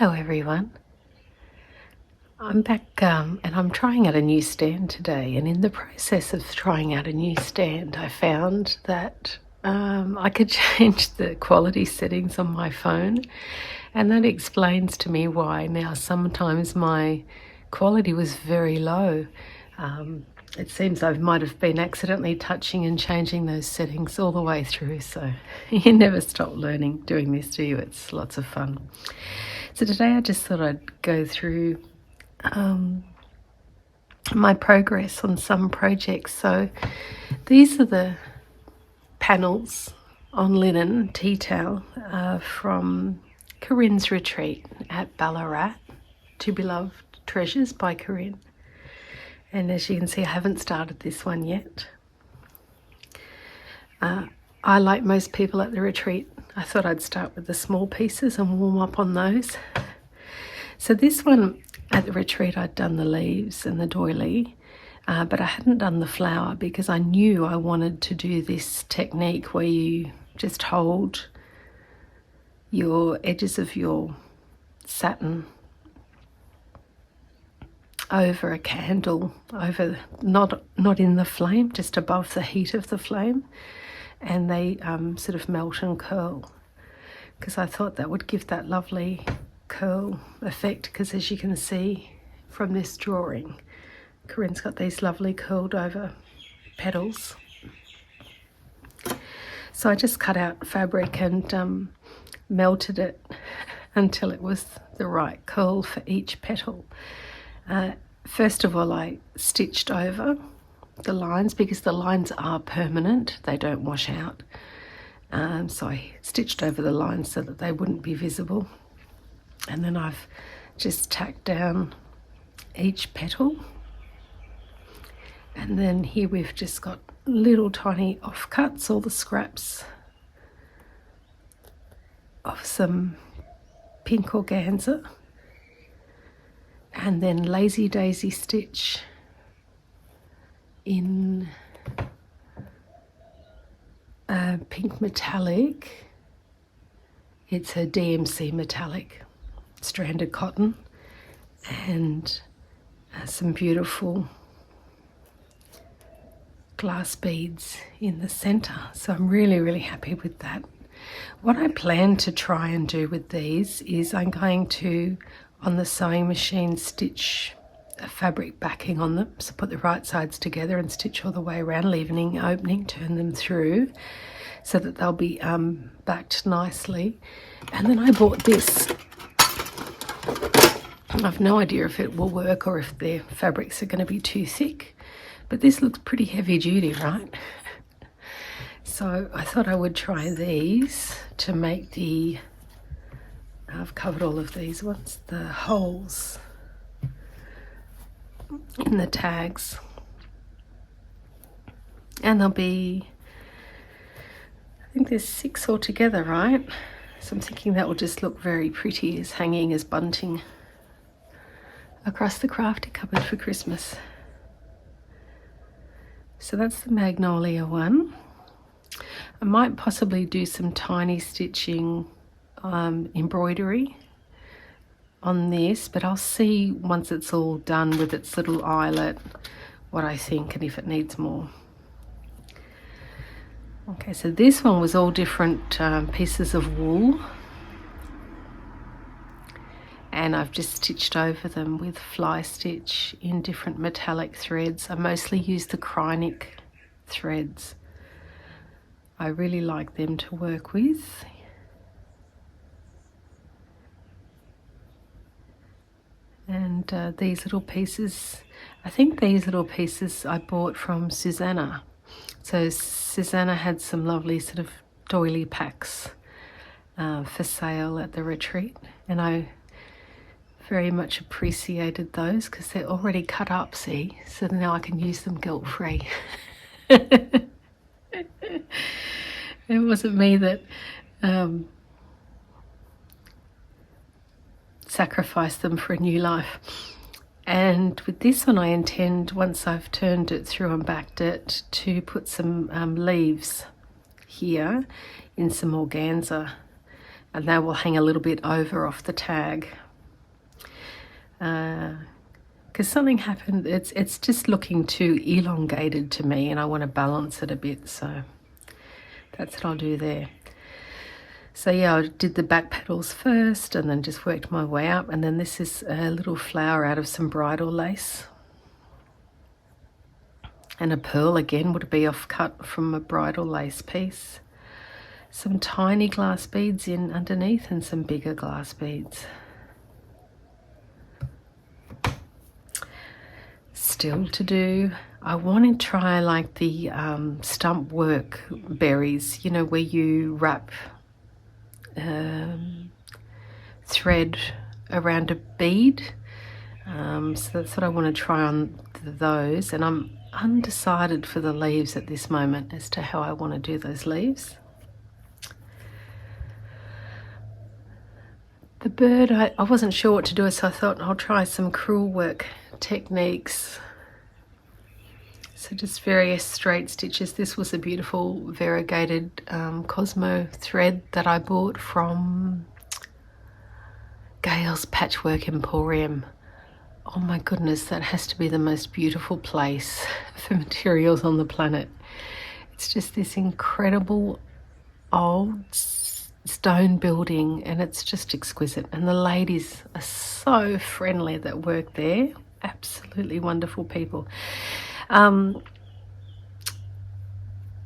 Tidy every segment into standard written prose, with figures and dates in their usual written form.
Hello everyone, I'm back and I'm trying out a new stand today, and in the process of trying out a new stand I found that I could change the quality settings on my phone, and that explains to me why now sometimes my quality was very low. It seems I might have been accidentally touching and changing those settings all the way through, so you never stop learning doing this, do you? It's lots of fun. So today I just thought I'd go through my progress on some projects. So these are the panels on linen tea towel from Corinne's retreat at Ballarat, To Be Loved Treasures by Corinne. And as you can see, I haven't started this one yet. I, like most people at the retreat, I thought I'd start with the small pieces and warm up on those. So this one at the retreat, I'd done the leaves and the doily, but I hadn't done the flower because I knew I wanted to do this technique where you just hold your edges of your satin over a candle, over not in the flame, just above the heat of the flame, and they sort of melt and curl, because I thought that would give that lovely curl effect. Because as you can see from this drawing, Corinne's got these lovely curled over petals. So I just cut out fabric and melted it until it was the right curl for each petal. First of all, I stitched over the lines because the lines are permanent, they don't wash out. So I stitched over the lines so that they wouldn't be visible. And then I've just tacked down each petal. And then here we've just got little tiny offcuts, all the scraps of some pink organza. And then lazy daisy stitch in pink metallic. It's a DMC metallic stranded cotton, and some beautiful glass beads in the center. So I'm really happy with that. What I plan to try and do with these is I'm going to, on the sewing machine, stitch a fabric backing on them, so put the right sides together and stitch all the way around, leaving an opening, turn them through so that they'll be backed nicely. And then I bought this. I've no idea if it will work or if the fabrics are going to be too thick, but this looks pretty heavy duty, right? So I thought I would try these to make the, I've covered all of these ones, the holes in the tags, and there'll be, I think there's 6 altogether, right? So I'm thinking that will just look very pretty as hanging as bunting across the crafty cupboard for Christmas. So that's the magnolia one. I might possibly do some tiny stitching embroidery on this, but I'll see once it's all done with its little eyelet what I think and if it needs more. Okay, so this one was all different pieces of wool, and I've just stitched over them with fly stitch in different metallic threads. I mostly use the Krynic threads. I really like them to work with. And these little pieces, I think these little pieces I bought from Susanna. So Susanna had some lovely sort of doily packs for sale at the retreat, and I very much appreciated those because they're already cut up, see, so now I can use them guilt-free. It wasn't me that sacrifice them for a new life. And with this one I intend, once I've turned it through and backed it, to put some leaves here in some organza, and they will hang a little bit over off the tag. because something happened. It's just looking too elongated to me, and I want to balance it a bit, so that's what I'll do there. So yeah, I did the back petals first and then just worked my way up, and then this is a little flower out of some bridal lace. And a pearl again would be off cut from a bridal lace piece. Some tiny glass beads in underneath and some bigger glass beads. Still to do. I want to try like the stump work berries, you know, where you wrap thread around a bead. So that's what I want to try on those, and I'm undecided for the leaves at this moment as to how I want to do those leaves. The bird, I wasn't sure what to do, so I thought I'll try some crewel work techniques. So just various straight stitches. This was a beautiful variegated Cosmo thread that I bought from Gail's Patchwork Emporium. Oh my goodness, that has to be the most beautiful place for materials on the planet. It's just this incredible old stone building, and it's just exquisite. And the ladies are so friendly that work there. Absolutely wonderful people. And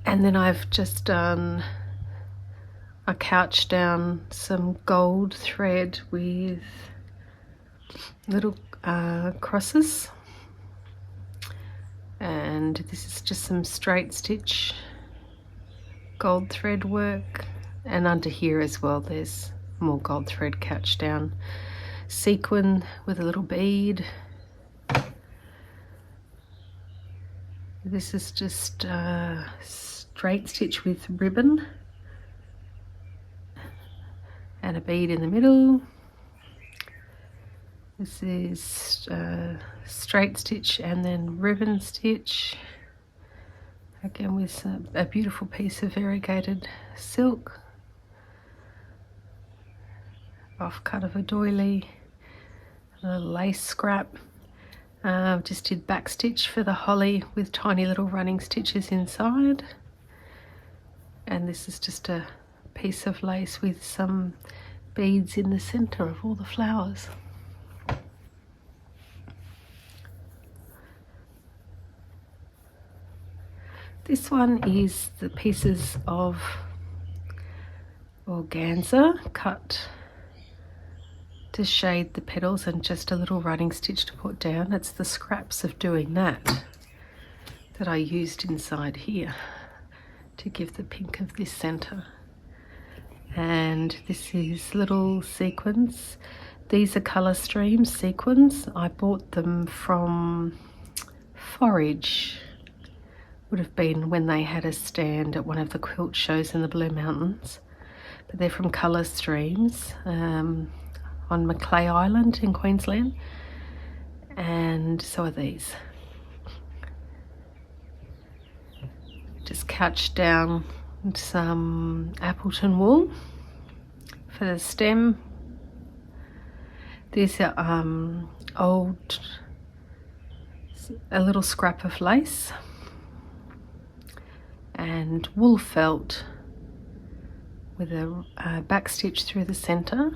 then I've just done a couch down some gold thread with little crosses, and this is just some straight stitch gold thread work, and under here as well there's more gold thread couch down sequin with a little bead. This is just straight stitch with ribbon and a bead in the middle. This is straight stitch and then ribbon stitch, again with a beautiful piece of variegated silk, off cut of a doily, a little lace scrap. Just did back stitch for the holly with tiny little running stitches inside, and this is just a piece of lace with some beads in the center of all the flowers. This one is the pieces of organza cut to shade the petals and just a little running stitch to put down. It's the scraps of doing that I used inside here to give the pink of this center. And this is little sequins. These are colour stream sequins. I bought them from Forage. Would have been when they had a stand at one of the quilt shows in the Blue Mountains. But they're from Colour Streams. On Macleay Island in Queensland, and so are these. Just couched down some Appleton wool for the stem. These are a little scrap of lace and wool felt with a back stitch through the center.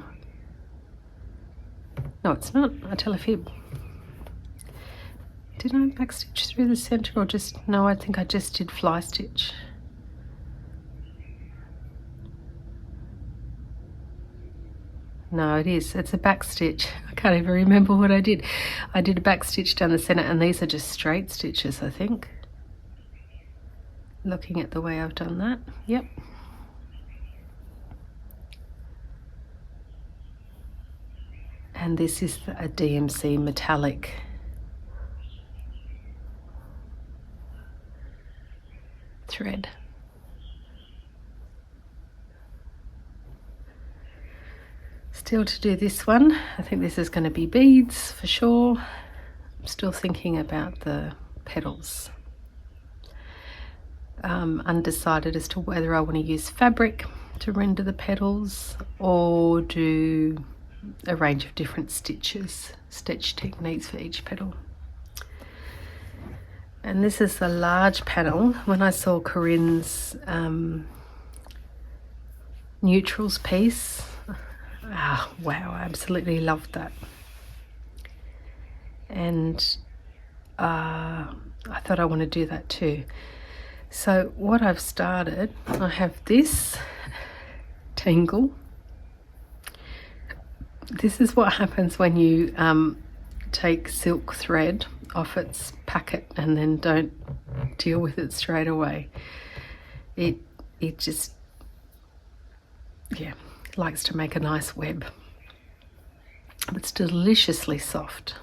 No, it's not. I tell a fib. Did I back stitch through the center or just... No, I think I just did fly stitch. No, it is. It's a back stitch. I can't even remember what I did. I did a back stitch down the center, and these are just straight stitches, I think. Looking at the way I've done that. Yep. And this is a DMC metallic thread. Still to do this one. I think this is going to be beads for sure. I'm still thinking about the petals. Undecided as to whether I want to use fabric to render the petals or do a range of different stitch techniques for each petal. And this is the large panel. When I saw Corinne's neutrals piece, wow, I absolutely loved that. And I thought I want to do that too. So what I've started, I have this tangle. This is what happens when you take silk thread off its packet and then don't deal with it straight away. It just, yeah, likes to make a nice web. It's deliciously soft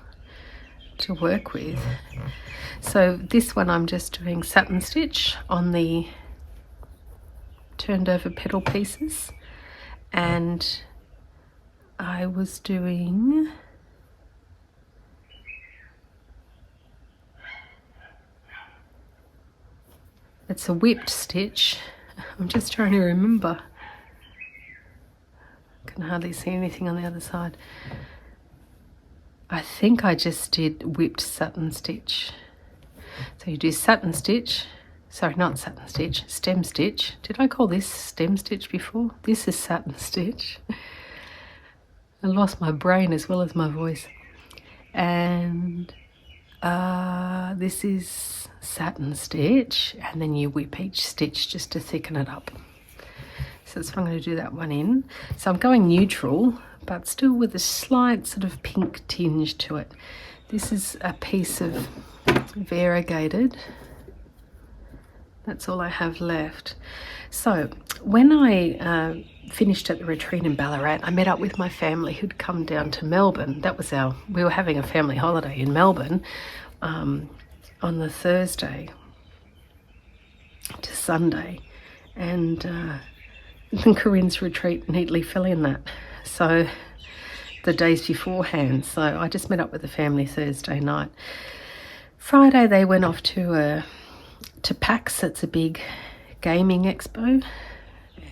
to work with. So this one I'm just doing satin stitch on the turned over petal pieces, and I was doing it's a whipped stitch. I'm just trying to remember. I can hardly see anything on the other side. I think I just did whipped satin stitch. So you do satin stitch, sorry, not satin stitch, stem stitch. Did I call this stem stitch before? This is satin stitch. I lost my brain as well as my voice. And this is satin stitch, and then you whip each stitch just to thicken it up. So that's what I'm going to do that one in. So I'm going neutral, but still with a slight sort of pink tinge to it. This is a piece of variegated. That's all I have left. So when I finished at the retreat in Ballarat, I met up with my family who'd come down to Melbourne. We were having a family holiday in Melbourne on the Thursday to Sunday, and Corinne's retreat neatly fell in that. So the days beforehand. So I just met up with the family Thursday night. Friday they went off to PAX. It's a big gaming expo,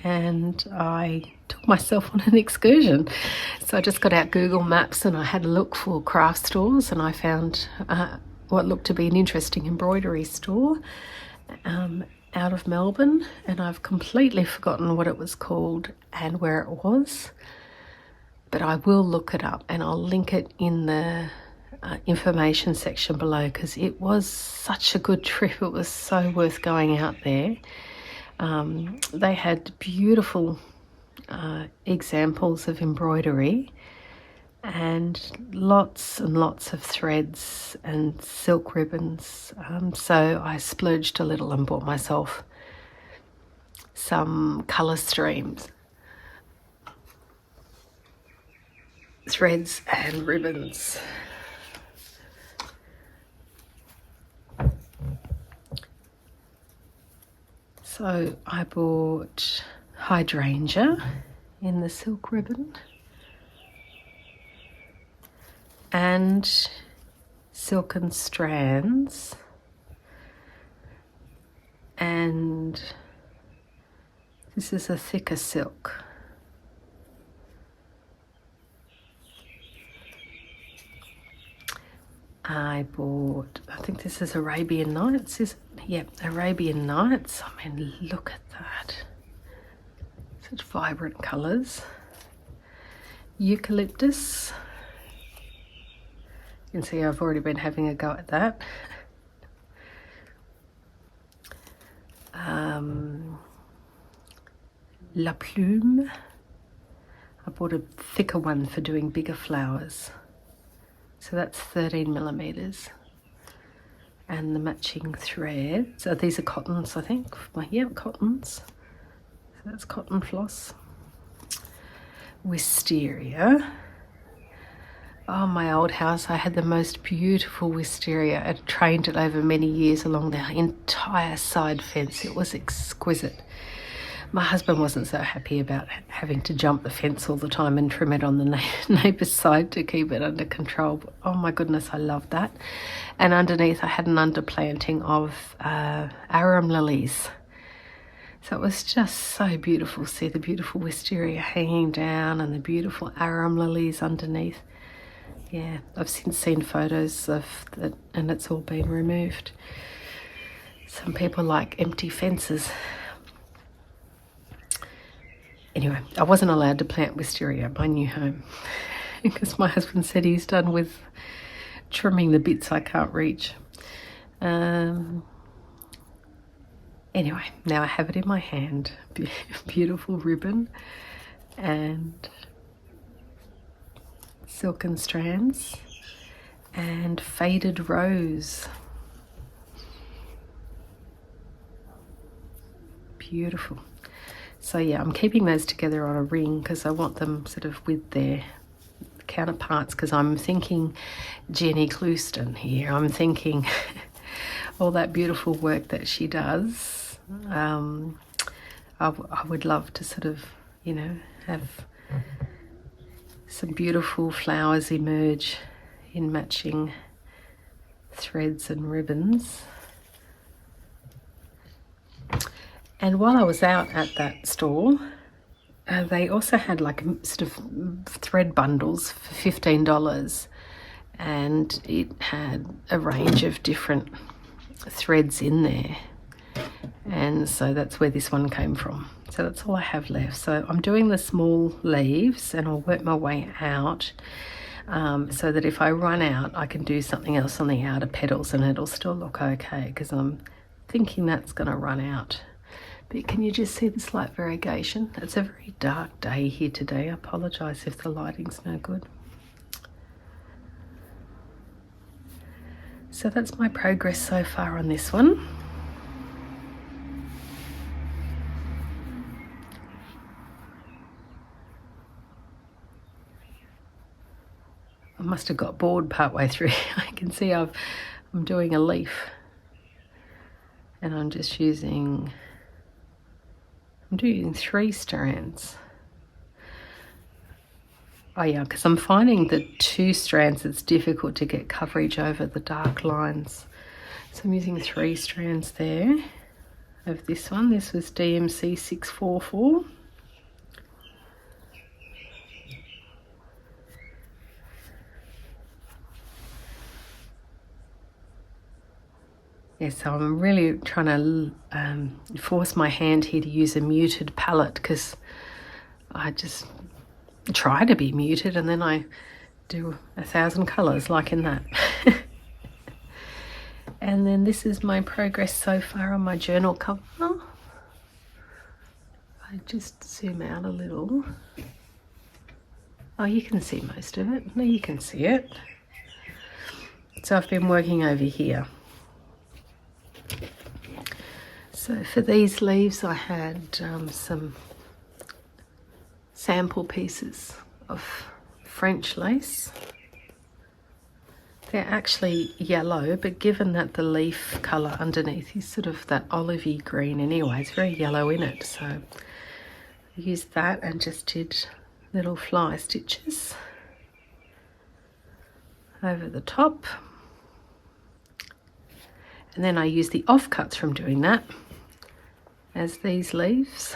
and I took myself on an excursion. So I just got out Google Maps and I had a look for craft stores, and I found what looked to be an interesting embroidery store out of Melbourne, and I've completely forgotten what it was called and where it was, but I will look it up and I'll link it in the information section below, because it was such a good trip. It was so worth going out there. They had beautiful examples of embroidery and lots of threads and silk ribbons. So I splurged a little and bought myself some colour streams, threads and ribbons. So I bought hydrangea in the silk ribbon and silken strands, and this is a thicker silk. I bought, I think this is Arabian Nights, is it? Yep, Arabian Nights. I mean, look at that. Such vibrant colours. Eucalyptus. You can see I've already been having a go at that. La Plume. I bought a thicker one for doing bigger flowers. So that's 13 millimeters. And the matching threads. These are cottons, I think. Yeah, cottons. So that's cotton floss. Wisteria. Oh, my old house, I had the most beautiful wisteria. I trained it over many years along the entire side fence. It was exquisite. My husband wasn't so happy about having to jump the fence all the time and trim it on the neighbour's side to keep it under control. But, oh my goodness, I loved that. And underneath I had an underplanting of arum lilies. So it was just so beautiful. See the beautiful wisteria hanging down and the beautiful arum lilies underneath. Yeah, I've since seen photos of that, and it's all been removed. Some people like empty fences. Anyway, I wasn't allowed to plant wisteria at my new home because my husband said he's done with trimming the bits I can't reach. Anyway, now I have it in my hand. Beautiful ribbon and silken strands and faded rose. Beautiful. So yeah, I'm keeping those together on a ring because I want them sort of with their counterparts, because I'm thinking Jenny Clouston here. I'm thinking all that beautiful work that she does. I would love to sort of, you know, have some beautiful flowers emerge in matching threads and ribbons. And while I was out at that store, they also had like sort of thread bundles for $15, and it had a range of different threads in there. And so that's where this one came from. So that's all I have left. So I'm doing the small leaves and I'll work my way out so that if I run out, I can do something else on the outer petals and it'll still look okay, because I'm thinking that's going to run out. But can you just see the slight variegation? It's a very dark day here today. I apologise if the lighting's no good. So that's my progress so far on this one. I must have got bored partway through. I can see I'm doing a leaf, and I'm doing 3 strands. Oh yeah, because I'm finding the 2 strands, it's difficult to get coverage over the dark lines. So I'm using 3 strands there of this one. This was DMC 644. Yeah, so I'm really trying to force my hand here to use a muted palette, because I just try to be muted and then I do 1,000 colours like in that. And then this is my progress so far on my journal cover. I just zoom out a little. Oh, you can see most of it. No, you can see it. So I've been working over here. So for these leaves I had some sample pieces of French lace. They're actually yellow, but given that the leaf colour underneath is sort of that olivey green anyway, it's very yellow in it, so I used that and just did little fly stitches over the top. And then I used the offcuts from doing that as these leaves,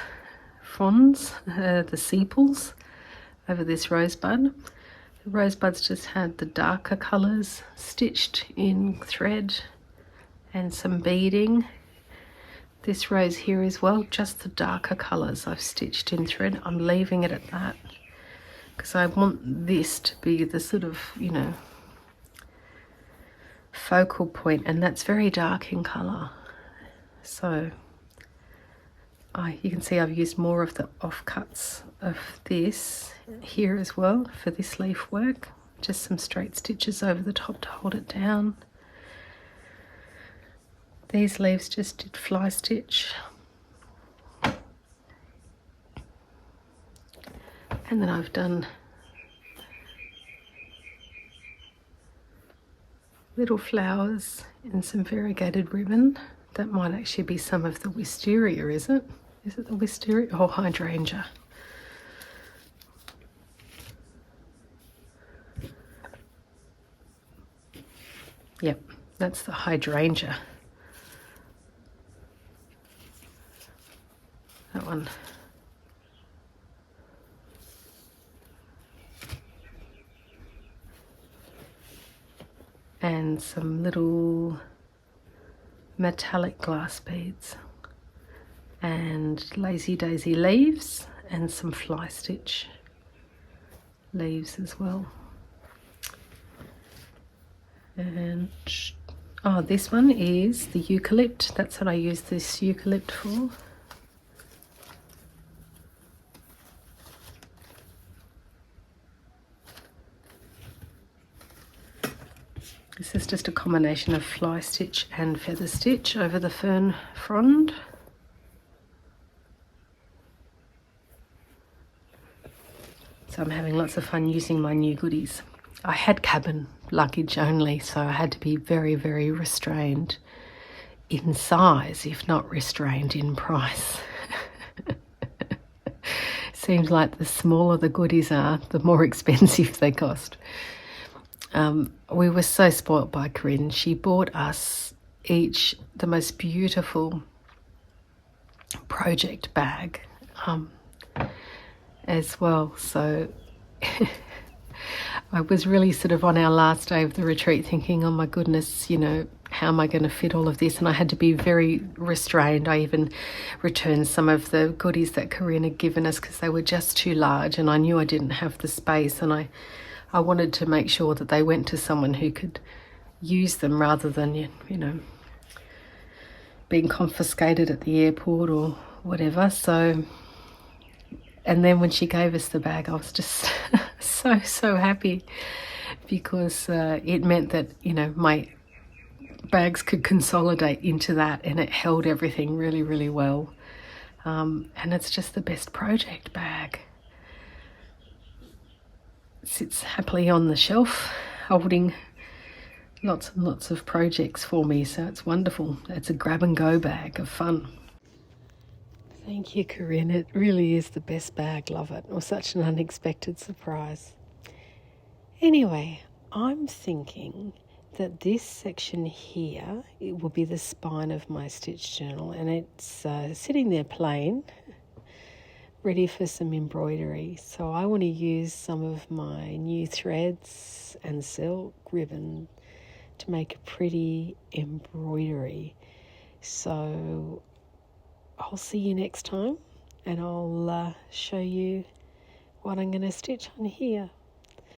fronds, the sepals over this rosebud. The rosebuds just had the darker colours stitched in thread and some beading. This rose here as well, just the darker colours I've stitched in thread. I'm leaving it at that because I want this to be the sort of, you know, focal point, and that's very dark in colour. So you can see I've used more of the offcuts of this here as well for this leaf work. Just some straight stitches over the top to hold it down. These leaves just did fly stitch. And then I've done little flowers in some variegated ribbon. That might actually be some of the wisteria, is it? Is it the wisteria or hydrangea? Yep, that's the hydrangea. fun. And some little metallic glass beads and lazy daisy leaves and some fly stitch leaves as well. And oh, this one is the eucalypt. That's what I use this eucalypt for. This is just a combination of fly stitch and feather stitch over the fern frond. So I'm having lots of fun using my new goodies. I had cabin luggage only, so I had to be very, very restrained in size, if not restrained in price. Seems like the smaller the goodies are, the more expensive they cost. We were so spoilt by Corinne. She bought us each the most beautiful project bag as well. So I was really sort of on our last day of the retreat thinking, oh my goodness, you know, how am I going to fit all of this? And I had to be very restrained. I even returned some of the goodies that Corinne had given us because they were just too large, and I knew I didn't have the space, and I wanted to make sure that they went to someone who could use them rather than, you know, being confiscated at the airport or whatever. So, and then when she gave us the bag, I was just so happy because it meant that, you know, my bags could consolidate into that, and it held everything really, really well. And it's just the best project bag. It sits happily on the shelf, holding lots and lots of projects for me, so it's wonderful. It's a grab and go bag of fun. Thank you, Corinne. It really is the best bag. Love it. It was such an unexpected surprise. Anyway, I'm thinking that this section here, it will be the spine of my stitch journal, and it's sitting there plain, ready for some embroidery. So I want to use some of my new threads and silk ribbon to make a pretty embroidery. So I'll see you next time, and I'll show you what I'm going to stitch on here.